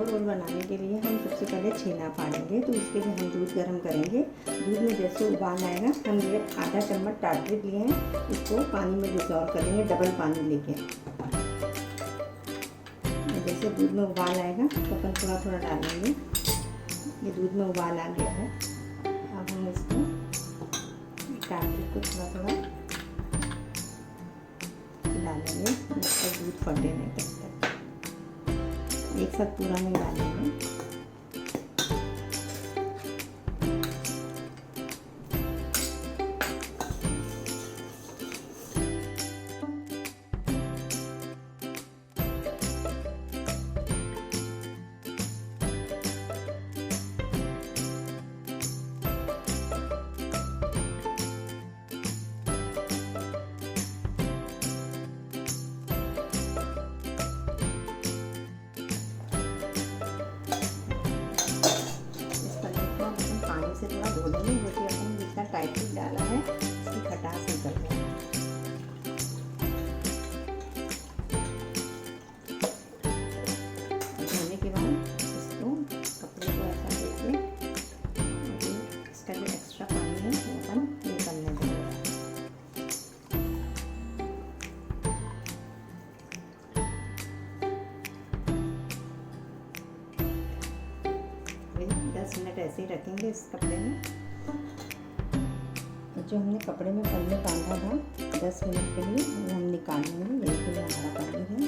Role बनाने के लिए हम सबसे पहले छेना फाड़ेंगे। तो उसके लिए हम दूध गर्म करेंगे। दूध में जैसे उबाल आएगा, हम ये आधा चम्मच टाटरिक लिए हैं, इसको पानी में डिसॉल्व करेंगे, डबल पानी लेके। जैसे दूध में उबाल आएगा तो अपन थोड़ा थोड़ा डालेंगे। ये दूध में उबाल आ गया है। अब हम इसको टाटरिक को थोड़ा थोड़ा डालेंगे जब तक दूध फटे नहीं, तब तक एक साथ पूरा नहीं डालेंगे। से थोड़ा धो लेंगे, क्योंकि अपन जितना टाइटली डाला है उसकी खटास निकल जाए। धोने के बाद इसको कपड़े को ऐसा देके इसका जो एक्स्ट्रा पानी है वो अपन निकलने देंगे। फिर 10 मिनट ऐसे ही रखेंगे इस कपड़े में। जो हमने कपड़े में पन्नी बांधा था 10 मिनट के लिए, वो हम निकाल लेंगे। यही के लिए हमारा पनीर है।